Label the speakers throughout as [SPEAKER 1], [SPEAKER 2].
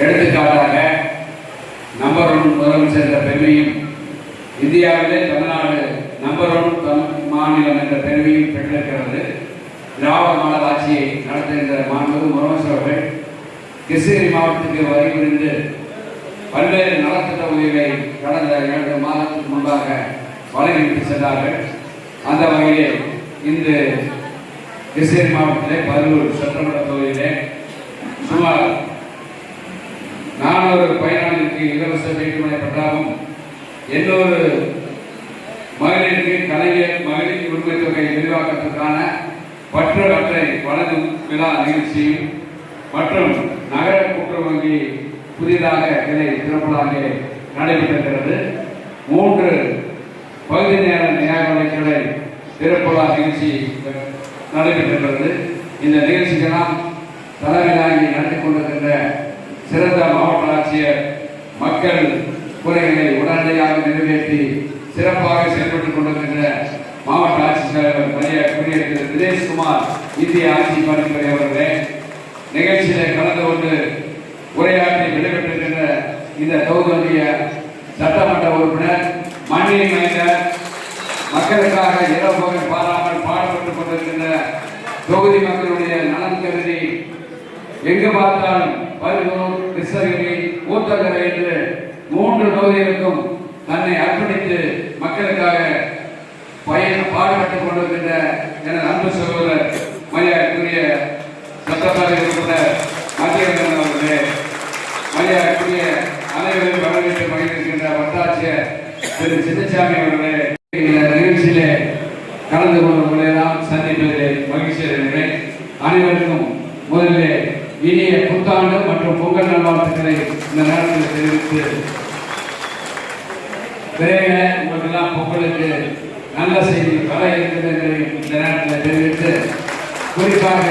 [SPEAKER 1] எடுத்துக்காட்டாக நம்பர் 1 முதலமைச்சர் என்ற பெருமையும், இந்தியாவிலே தமிழ்நாடு நம்பர் 1 மாநிலம் என்ற பெருமையும் பெற்றிருக்கிறது. திராவிட மாடல் ஆட்சியை நடத்துகின்ற மாண்புமிகு முதலமைச்சர் அவர்கள் கிருஷ்ணகிரி மாவட்டத்துக்கு வரி புரிந்து பல்வேறு நலத்திட்ட உதவிகளை கடந்த 2 மாதத்துக்கு முன்பாக வழங்கிவிட்டு சென்றார்கள். அந்த வகையில் இந்த கிருஷ்ணகிரி மாவட்டத்திலே பருவூர் சட்டமன்ற தொகுதியிலே சுமார் 400 பயனாளிகளுக்கு இலவச வீட்டுமனை பட்டாவும், 800 மகளிருக்கு கலைஞர் மகளிர் உரிமை தொகை விரிவாக்கத்திற்கான பற்று அட்டை வழங்கும் விழா நிகழ்ச்சியும் மற்றும் நகர கூட்டுறவு வங்கி புதிதாக கிளை திறப்பதாக நடைபெற்றிருக்கிறது. 3 பகுதி நேர நியாயவிலைகளை திறப்புலா நிகழ்ச்சி நடைபெற்றிருக்கிறது. இந்த நிகழ்ச்சிக்கெல்லாம் தலைமை தாங்கி நடத்தி கொண்டிருக்கின்ற சிறந்த மாவட்ட ஆட்சியர் மக்கள் குறைகளை உடனடியாக நிறைவேற்றி சிறப்பாக செயல்பட்டுக் கொண்டிருக்கின்ற மாவட்ட ஆட்சித்தலைவர் மரியாதைக்குரிய திரு தினேஷ்குமார் இந்திய ஆட்சி பணித்துறை அவர்களே, நிகழ்ச்சியிலே கலந்து கொண்டு உரையாற்றி விடைபெற்றிருக்கின்ற இந்த தொகுதியுடைய சட்டமன்ற உறுப்பினர் மண்ணின் மைந்தர், மக்களுக்காக இரவு பகல் பாராமல் பாடுபட்டுக் கொண்டிருக்கின்ற தொகுதி மக்களுடைய நலன் கருதி எங்கு பார்த்தாலும் பருவூர், கிருஷ்ணகிரி, ஊத்தங்கரை என்று 3 தொகுதிகளுக்கும் தன்னை அர்ப்பணித்து மக்களுக்காக பாடுபட்டுக் கொண்டிருக்கின்ற எனது அன்பு சகோதரர் மரியாதைக்குரிய சட்டமன்ற உறுப்பினர் மத்தியரங்கன் அவர்களே, மரியாதைக்குரிய அனைவரும் வரவேற்று மகிழ்ந்திருக்கின்ற வட்டாட்சியர் திரு சின்னசாமி அவர்களே, இந்த நிகழ்ச்சியிலே கலந்து கொண்டவர்களெல்லாம் சந்திப்பதிலே மகிழ்ச்சி அடைகிறேன். அனைவருக்கும் முதலிலே இனிய புத்தாண்டு மற்றும் பொங்கல் நல்வாழ்த்துக்களை இந்த நேரத்தில் தெரிவித்து, விரைவில் உங்களுக்கெல்லாம் பொங்கலுக்கு நல்ல செய்தி வர இருக்கிறது இந்த நேரத்தில் தெரிவித்து, குறிப்பாக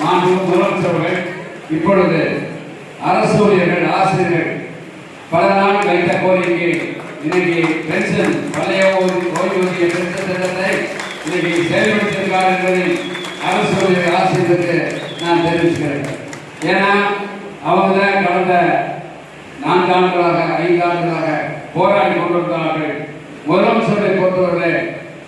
[SPEAKER 1] மாண்புமிகு முதலமைச்சர்கள் இப்பொழுது அரசு ஊழியர்கள், ஆசிரியர்கள் பல நாள் வைத்த கோரிக்கை இன்னைக்கு பென்ஷன் பழைய ஓய்வூதிய பென்ஷன் திட்டத்தை இன்னைக்கு செயல்படுத்தியிருக்கார் என்பதை அரசு ஊழியர் ஆசிரியருக்கு நான் தெரிவிச்சுக்கிறேன். ஏன்னா அவங்க தான் கடந்த 4 ஆண்டுகளாக 5 ஆண்டுகளாக போராடி கொண்டிருந்தார்கள். முதலமைச்சரை பொறுத்தவரை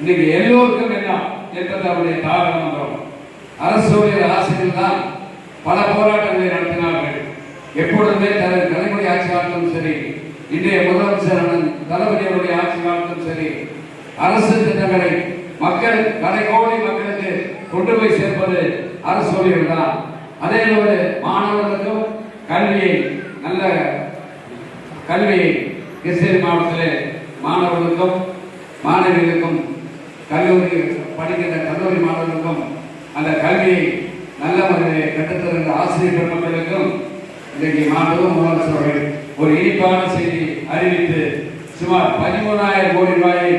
[SPEAKER 1] இன்னைக்கு எல்லோருக்கும் என்ன என்பது அவருடைய தாரக மந்திரம். அரசு ஊழியர் ஆசிரியர்கள் தான் பல போராட்டங்களை நடத்தினார்கள். எப்பொழுதுமே தலைமுறை ஆட்சி காலத்திலும் சரி, இன்றைய முதலமைச்சர் தளபதியுடைய ஆட்சி காலத்திலும் சரி, அரசு திட்டங்களை மக்கள் கடைகோடி மக்களுக்கு கொண்டு போய் சேர்ப்பது அரசு ஊழியர்கள் தான். அதே போல மாணவர்களுக்கும் கல்வியை, நல்ல கல்வியை கிருஷ்ணகிரி மாவட்டத்தில் மாணவர்களுக்கும் மாணவிகளுக்கும் கல்லூரி படிக்கின்ற கல்லூரி மாணவர்களுக்கும் அந்த கல்வியை நல்ல முறையில் கற்றுத்தருகின்ற ஆசிரியர் பெருமக்களுக்கும் இன்றைக்கு மாண்புமிகு முதலமைச்சர்கள் ஒரு இனிப்பான செய்தி அறிவித்து சுமார் 13,000 கோடி ரூபாயை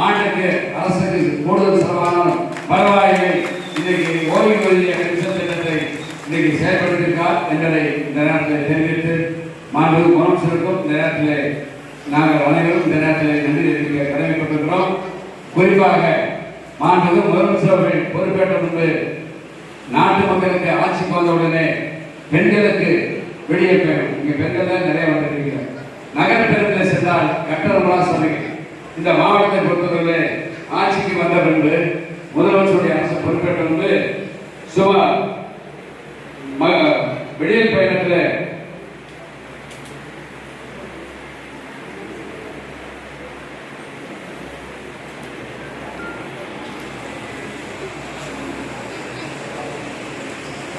[SPEAKER 1] ஆண்டுக்கு அரசுக்கு கூடுதல் செலவானாலும் பரவாயில்லை, இன்றைக்கு ஓய்வூதிய பென்ஷன் திட்டத்தை இன்றைக்கு செயல்படுத்தியிருக்கார் என்பதை இந்த நேரத்தில் தெரிவித்து, மாண்புமிகு முதலமைச்சருக்கும் இந்த நேரத்தில் நாங்கள் அனைவரும் இந்த நேரத்தில் நன்றி தெரிவிக்க கடமைப்பட்டிருக்கிறோம். குறிப்பாக மாண்புமிகு முதலமைச்சர்கள் பொறுப்பேற்ற முன்பு நாட்டு மக்களுக்கு ஆட்சிக்கு வந்தவுடனே பெண்களுக்கு வெளியே போயிடும். இங்கே பெண்கள் தான் நிறைய வந்துருக்கீங்க. நகர்ப்புறத்தில் சென்றால் கட்டணங்களா சொன்னீங்க. இந்த மாவட்டத்தை பொறுத்தவரை ஆட்சிக்கு வந்த பின்பு முதலமைச்சருடைய அரசு பொறுப்பேற்ற முன்பு சுமார் வெளியில் பயணத்தில்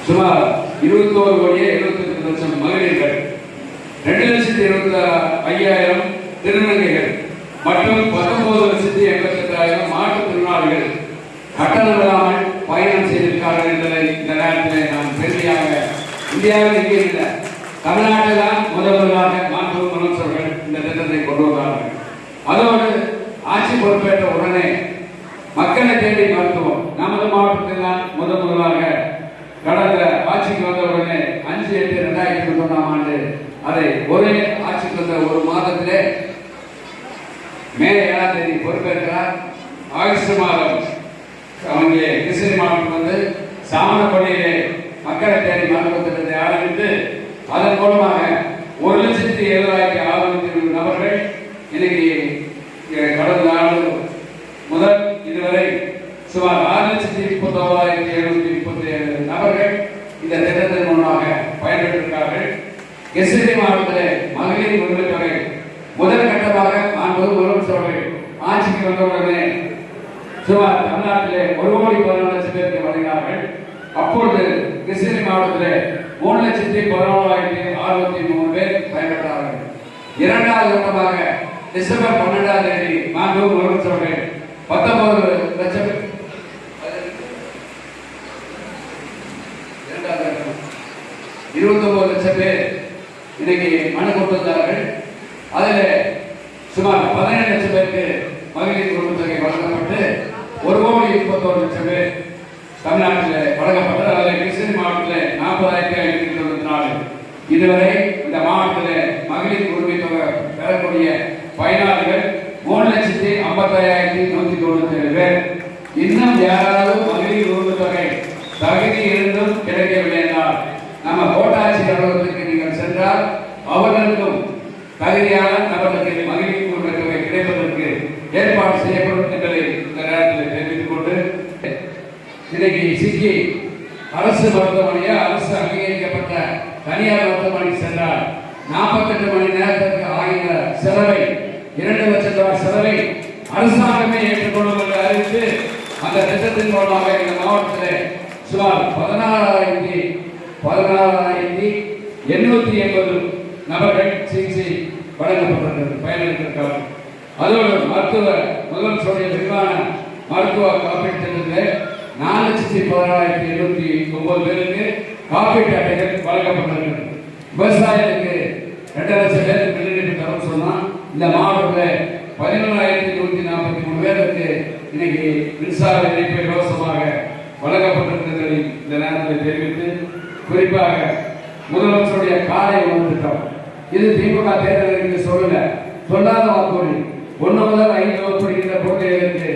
[SPEAKER 1] சுமார் 21,78,00,000 மகளிர்கள், 2,25,000 திருநங்கைகள் மற்றும் 19,88,000 மாற்றுத்திறனாளிகள் கட்டணம் இல்லாமல் பயணம் செய்திருக்கிறார்கள் என்பதை இந்த நேரத்தில் நான் பெருமையாக, இந்தியாவில் எங்கே இல்லை, தமிழ்நாட்டில் தான் முதல்வராக மாண்புமிகு முதலமைச்சர்கள் இந்த திட்டத்தை கொண்டு வந்தார்கள். அதோடு ஆட்சி பொறுப்பேற்ற உடனே மக்களை தேடி மருத்துவம் நமது மாவட்டத்தில் தான் முதலாக கடந்த ஆட்சிக்கு வந்தவுடனே 5/8/2021 அதை ஒரே ஆட்சிக்கு வந்த 1 மாதத்திலே மே 7ஆம் தேதி பொறுப்பேற்கிறார். ஆகஸ்ட் மாதம் அவங்க கிருஷ்ணகிரி மாவட்டம் வந்து சாமனப்பள்ளியிலே மக்களை தேடி மருத்துவ திட்டத்தை ஆரம்பித்து அதன் மூலமாக கிருஷ்ணகிரி மாவட்டத்தில் மகளிர் உரிமை தொகை முதல் கட்டமாக முதலமைச்சர்கள் ஆட்சிக்கு வந்தவுடனே சுமார் தமிழ்நாட்டிலே 1,14,00,000 பேருக்கு வழங்கினார்கள். அப்பொழுது கிருஷ்ணகிரி மாவட்டத்தில் 3,14,603 பேர் பயன்பெற்றார்கள். இரண்டாவது கட்டமாக டிசம்பர் 12ஆம் தேதி முதலமைச்சர்கள் 19 லட்சம் 29 லட்சம் பேர் இன்னைக்கு மனு கொடுத்திருந்தார்கள். அதில் சுமார் 17 லட்சம் பேருக்கு மகளிர் உரிமை தொகை வழங்கப்பட்டு 1,31,00,000 பேர் தமிழ்நாட்டில் வழங்கப்பட்டது. அதில் கிருஷ்ணகிரி மாவட்டத்தில் 40,594. இதுவரை இந்த மாவட்டத்தில் மகளிர் உரிமை தொகை பெறக்கூடிய பயனாளிகள் 3,55,197 பேர். இன்னும் யாராவது மகளிர் உரிமை தொகை தகுதி இருந்தும் கிடைக்கவில்லை என்றால் நம்ம கோட்டாட்சியர் அலுவலகத்திற்கு நீங்கள் சென்றால் அவர்களுக்கும் தகுதியான நபர்களுக்கு மகளிர் உரிமை தொகை கிடைப்பதற்கு ஏற்பாடு செய்யப்படும் என்பதை இந்த நேரத்தில் தெரிவித்துக் கொண்டு இன்னைக்கு சிக்கி அரசு மருத்துவமனையா அரசு அங்கீகரிக்கப்பட்ட தனியார் மருத்துவமனைக்கு சென்றால் 48 மணி நேரத்திற்கு ஆகிய செலவை 2 லட்சம் ரூபாய் செலவை அரசாங்கமே ஏற்றுக்கொள்ளும் என்று அறிவித்து அந்த திட்டத்தின் மூலமாக இந்த மாவட்டத்தில் சுமார் 16,880 நபர்கள் சிகிச்சை வழங்கப்பட்டிருக்கிறது பயனளித்திருக்கிறார்கள். அதோடு முதலமைச்சருடைய விரிவான மருத்துவ காப்பீட்டு திட்டத்தில் 4,14,709 பேருக்கு காப்பீட்டு அட்டைகள் வழங்கப்பட்டிருக்கிறது. விவசாயிகளுக்கு 2 லட்சம் பேருக்கு மின்னிணைப்பு தரம் சொன்னால் இந்த மாவட்டத்தில் 11,143 பேருக்கு இன்னைக்கு மின்சார இணைப்பு இலவசமாக வழங்கப்பட்டிருக்கிறது. இந்த நேரத்தில் தெரிவித்து குறிப்பாக முதலமைச்சருடைய காலை உணவு திட்டம் இது திமுக தேர்தலுக்கு சொல்லாத வாக்குறுதி. 1 முதல் 5 படிக்கின்ற குழந்தைகளுக்கு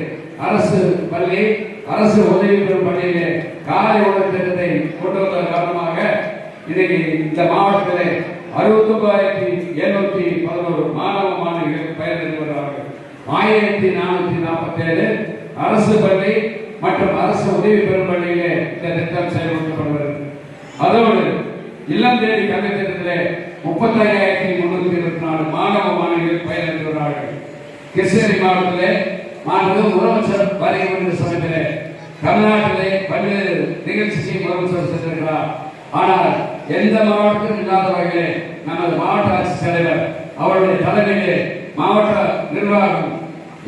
[SPEAKER 1] அரசு பள்ளி அரசு உதவி பெறும் பள்ளியிலே காலை உணவு திட்டத்தை கொண்டு வந்த காரணமாக இன்னைக்கு இந்த மாவட்டத்தில் 69,711 மாணவ மாணவிகள் பயன்பெற்று வருகிறார்கள். 1,447 அரசு பள்ளி மற்றும் அரசு உதவி பெறும் பள்ளியிலே இந்த திட்டம் செயல்படுத்தப்படுகிறது. அதோடு இல்லம் தேடி கல்வி திட்டத்திலே 35,324 மாணவ மாணவிகள் பயன்பெற்று வருகிறார்கள். கிருஷ்ணகிரி மாவட்டத்திலே முதலமைச்சர் வருகின்ற சமயத்திலே தமிழ்நாட்டிலே பல்வேறு நிகழ்ச்சியை முதலமைச்சர் சென்றிருக்கிறார். ஆனால் எந்த மாவட்டத்திலும் இல்லாத வகையிலே நமது மாவட்ட ஆட்சித்தலைவர் அவருடைய தலைமையிலே மாவட்ட நிர்வாகம்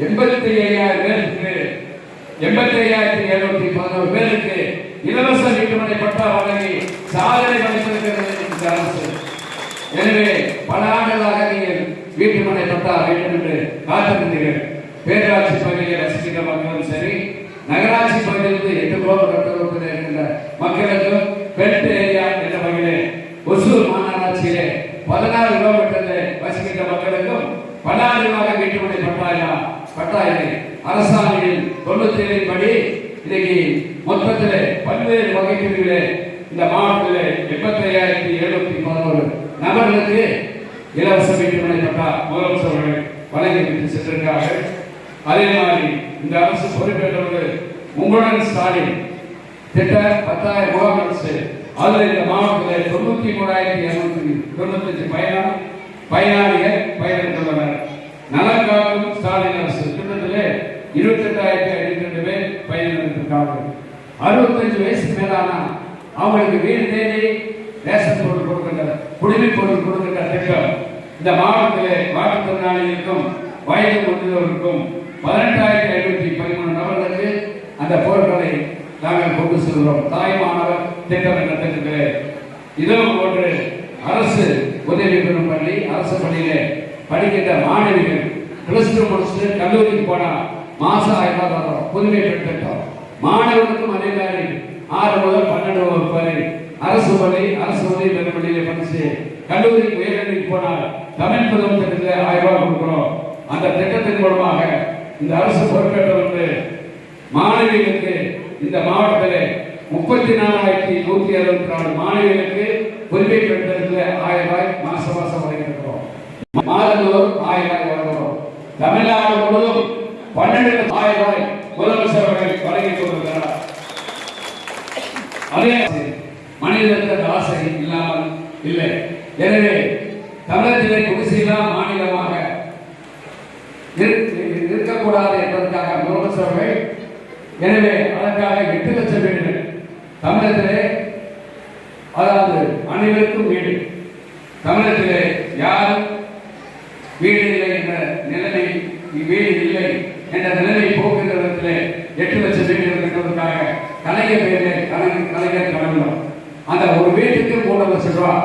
[SPEAKER 1] 85,711 பேருக்கு இலவச வீட்டுமனை பட்டா வழங்கி சாதனை படைத்திருக்கிறது இந்த அரசு. எனவே பல ஆண்டுகளாக நீங்கள் வீட்டுமனை பட்டா வேண்டும் என்று காத்திருந்தீர்கள். பேராட்சி பகுதியை வசிக்கின்ற மக்களும் சரி, நகராட்சி பகுதியிலிருந்து 8 கிலோமீட்டர் தூரத்தில் இருக்கின்ற மக்களுக்கும் பெல்ட் ஏரியா என்ற வகையிலே ஒசூர் மாநகராட்சியிலே 16 கிலோமீட்டரில் வசிக்கின்ற மக்களுக்கும் பல ஆண்டுகளாக வீட்டுமனை பட்டா இல்லை. அரசாணையில் 97 படி இன்னைக்கு மொத்தத்தில் பல்வேறு வகை பிரிவிலே இந்த மாவட்டத்தில் 85,711 நபர்களுக்கு இலவச வீட்டுமனை பட்டா முதலமைச்சர்கள் வழங்கி சென்றிருக்கிறார்கள். அதே மாதிரி இந்த அரசு பொறுப்பேற்றவர்கள் உங்களுடன் ஸ்டாலின் திட்ட 10,000 முகாம் அரசு அதில் இந்த மாவட்டத்தில் 93,295 பயனாளிகள் பயனளித்துள்ளனர். நலன் காக்கும் ஸ்டாலின் அரசு திட்டத்திலே 28,552 பேர் பயனளித்திருக்கிறார்கள். 65 வயசுக்கு மேலான அவங்களுக்கு வீடு தேடி ரேஷன் பொருள் கொடுக்கின்ற குடிநீர் பொருள் கொடுக்கின்ற திட்டம் இந்த மாவட்டத்திலே மாற்றுத்திறனாளிகளுக்கும் வயது முதிர்ந்தவர்களுக்கும் 18,513 நபர்களுக்கு அந்த பொருட்களை நாங்கள் கொண்டு செல்கிறோம். தாய்மானவர் திட்டம் என்ற திட்டத்திலே இதோ போன்று அரசு உதவி பெறும் பள்ளி அரசு பள்ளியிலே படிக்கின்ற மாணவிகள் +2 முடிச்சுட்டு கல்லூரிக்கு போனால் மாசம் 1000 ரூபாய் புதுமை பெண் திட்டம். மாணவர்களுக்கும் அதே மாதிரி 6 முதல் 12 வகுப்பு வரை அரசு பள்ளி அரசு உதவி பெறும் பள்ளியிலே படிச்சு கல்லூரிக்கு உயர்கல்விக்கு போனால் தமிழ் புதுமை திட்டத்தில் 1000 ரூபாய் கொடுக்கிறோம். அந்த திட்டத்தின் மூலமாக இந்த அரசு பொறுப்பேற்று மாணவிகளுக்கு இந்த மாவட்டத்தில் 34,164 மாணவிகளுக்கு புதுமை பெண் திட்டத்தில் 1000 ரூபாய் மாசம் வழங்கியிருக்கிறோம். மாதந்தோறும் 1000 ரூபாய் வழங்குகிறோம். தமிழ்நாடு முழுவதும் 12,000 ரூபாய் முதலமைச்சர் அவர்கள் வழங்கிக் கொண்டிருக்கிறார். அதே மனிதர்களுக்கு ஆசை இல்லாமல் இல்லை. எனவே தமிழகத்திலே குடிசையில்லா மாநிலமாக இருக்கக்கூடாது என்பதற்காக முதலமைச்சர் அவர்கள் எனவே அதற்காக 8 லட்சம் வீடுகள் தமிழகத்திலே, அதாவது அனைவருக்கும் வீடு, தமிழகத்திலே யாரும் வீடு இல்லை என்ற நிலைமை, வீடு இல்லை என்ற நிலைமை போக்குகிற விதத்திலே 8 லட்சம் வீடுகள் கட்டுவதற்காக கலைஞர் பேரிலே கலைஞர் கடந்தோம். அந்த ஒரு வீட்டுக்கு 3 லட்சம் ரூபாய்.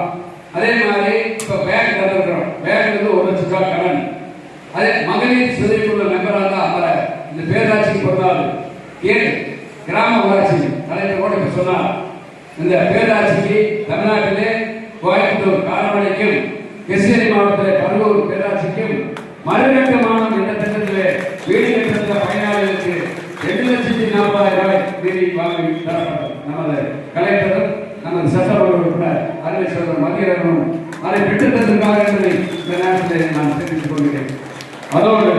[SPEAKER 1] அதே மாதிரி இப்ப பேங்க் தந்துருக்கிறோம், பேங்க்ல 1 லட்சம் ரூபாய் கடன். அதே மகளிர் சுயக்குழு மெம்பராக தான் அவர இந்த பேராட்சிக்கு பொறுத்தால் 7 கிராம ஊராட்சி தலைவர் கூட இப்ப சொன்னார். இந்த பேராட்சிக்கு தமிழ்நாட்டிலே கோயம்புத்தூர் காரமடைக்கும், கிருஷ்ணகிரி மாவட்டத்தில் பருவூர் பேராட்சிக்கும் மறுகட்டுமானம் என்ற திட்டத்திலே வீடு கட்டுகிற பயனாளிகளுக்கு 2,40,000 நிதி வாங்கி தரப்பட்டது. நமது கலெக்டரும் நமது சட்டமன்ற உறுப்பினர் அருமை சோதரர் மதியரனும் அதை பெற்றுத்தருக்காக என்பதை இந்த நேரத்தில் நான் தெரிவித்துக் கொள்கிறேன். அதோடு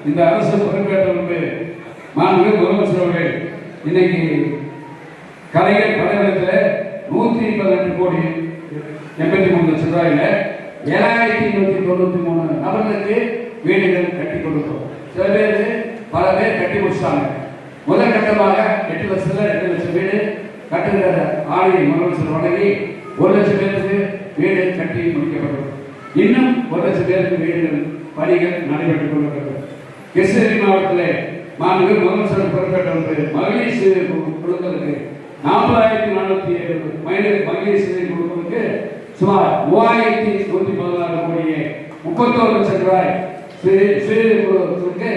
[SPEAKER 1] இந்த அரசு பொறுப்பேற்ற மாண்பு முதலமைச்சர் அவர்கள் இன்னைக்கு கலைஞர் படையத்தில் 128 கோடி 83 லட்சம் ரூபாயில 7,193 நபர்களுக்கு வீடுகள் கட்டி கொடுக்கிறோம். சில பேர் பல பேர் கட்டி முடிச்சாங்க. முதல் கட்டமாக 8 லட்சம் வீடு கட்டுகிற ஆணையை முதலமைச்சர் வழங்கி 1 லட்சம் பேருக்கு வீடு கட்டி முடிக்கப்பட்டது. இன்னும் 1 லட்சம் பேருக்கு வீடுகள் பணிகள் நடைபெற்றுக் கொண்டிருக்கிறது. கிருஷ்ணகிரி மாவட்டத்தில் மாண்பு முதலமைச்சர் பொறுப்பேற்ற மகளிர் சுய குழுக்களுக்கு 40,407 மகளிர் சுய குழுக்களுக்கு சுமார் 3,116 கோடியே 31 லட்சம் ரூபாய் சுய குழுக்களுக்கு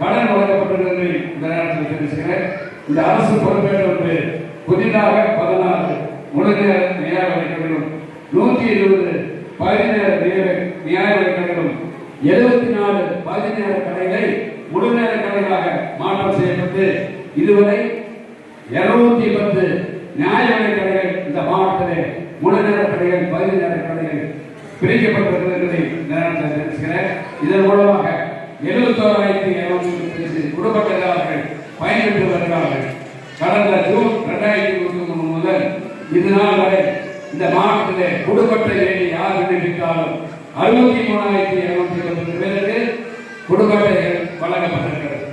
[SPEAKER 1] கடன் வழங்கப்பட்டிருக்கிறது. இந்த நேரத்தில் தெரிவிக்கிறேன். இந்த அரசு பொறுப்பேற்ற புதிதாக 16 முழுநேர நியாய விலைக்கடனும் 120 பதினேர நியாய விலைக்கடனும் 74 பதினேர கடைகளை முழுநேர கடைகளாக மாற்றம் செய்யப்பட்டு இதுவரை 210 நியாய விலை கடைகள் இந்த மாவட்டத்திலே முழுநேர கடைகள் 17 கடைகள் பிரிக்கப்பட்டிருக்கிறது நேரத்தில் தெரிவிக்கிறேன். இதன் மூலமாக 71,230 குடும்ப அட்டைதாரர்கள் பயன்பெற்று வருகிறார்கள். கடந்த ஜூன் 2023 முதல் இது நாள் வரை இந்த மாவட்டத்திலே குடும்ப அட்டை வேண்டி யார் விண்ணப்பித்தாலும் 63,210 பேருக்கு குடும்ப அட்டைகள் வழங்கப்பட்டிருக்கிறது.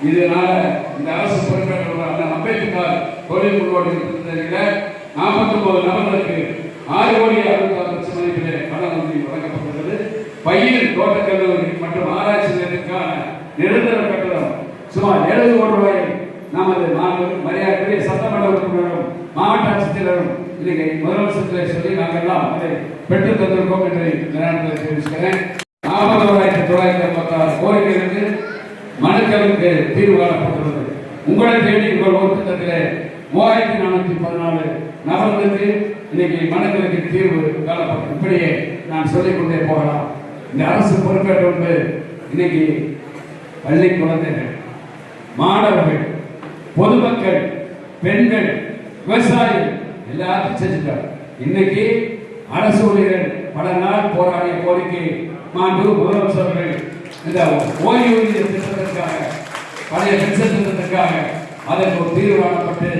[SPEAKER 1] இதனால இந்த அரசு பொறுப்பேற்ற அண்ணன் அம்பேத்கர் தொழில் முன்னோடி 49 நபர்களுக்கு 6,66 லட்சம் மதிப்பிலே கடன் உதவி வழங்கப்பட்டுள்ளது. பயிர் தோட்டக் கல்லூரி மற்றும் ஆராய்ச்சி நிலையத்திற்கான நிரந்தர கட்டணம் சுமார் 70 கோடி ரூபாயை நமது மரியாதைக்குரிய சட்டமன்ற உறுப்பினரும் மாவட்ட ஆட்சித்தலைவரும் இன்னைக்கு முதலமைச்சர் சொல்லி நாங்கள் எல்லாம் அதை பெற்றுத் தந்திருக்கோம் என்று நேரத்தில் தெரிவிக்கிறேன். 41,956 கோரிக்கைகளுக்கு மனுக்களுக்கு தீர்வு காணப்பட்டுள்ளது. உங்களை தேடி உங்கள் ஒரு திட்டத்திலே 3,414 நபர்களுக்கு இன்னைக்கு மனுக்களுக்கு தீர்வு காணப்பட்டது. இப்படியே நான் சொல்லிக்கொண்டே போகலாம். இந்த அரசு பொறுப்பேற்று இன்னைக்கு பள்ளி குழந்தைகள், மாணவர்கள், பொதுமக்கள், பெண்கள், விவசாயிகள் எல்லாத்தையும் செஞ்சுட்டாங்க. இன்னைக்கு அரசு ஊழியர்கள் பல நாள் போராடிய கோரிக்கை மாண்பு முதலமைச்சர்கள் இந்த ஓய்வூதிய திட்டத்திற்காக, பழைய பென்ஷன் திட்டத்திற்காக அதற்கு ஒரு தீர்வு காணப்பட்டு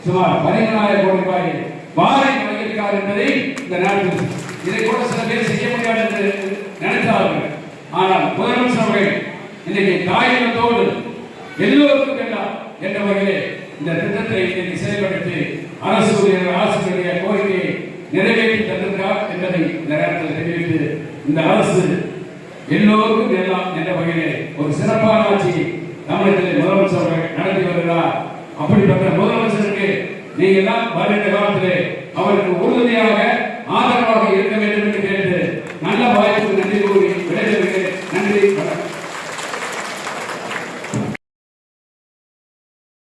[SPEAKER 1] சுமார் 17,000 கோடி ரூபாய் வாரை வழங்கியிருக்கார் என்பதை இந்த நாட்டில் இதை கூட சில பேர் செய்ய முடியாது என்று நினைத்தார்கள். ஆனால் முதலமைச்சர் அவர்கள் இன்னைக்கு தாயினத்தோடு எல்லோருக்கும் வேண்டாம் என்ற வகையிலே இந்த திட்டத்தை இன்னைக்கு செயல்படுத்தி அரசு ஊழியர்கள் ஆசிரியருடைய கோரிக்கையை நிறைவேற்றி தந்திருக்கிறார் என்பதை இந்த நேரத்தில் தெரிவித்து இந்த அரசு எல்லோருக்கும் வேண்டாம் என்ற வகையிலே ஒரு சிறப்பான ஆட்சி தமிழகத்தில் முதலமைச்சர் அவர்கள் நடத்தி வருகிறார். அப்படிப்பட்ட முதலமைச்சருக்கு நீங்கள் எல்லாம் வருகின்ற காலத்திலே அவருக்கு உறுதுணையாக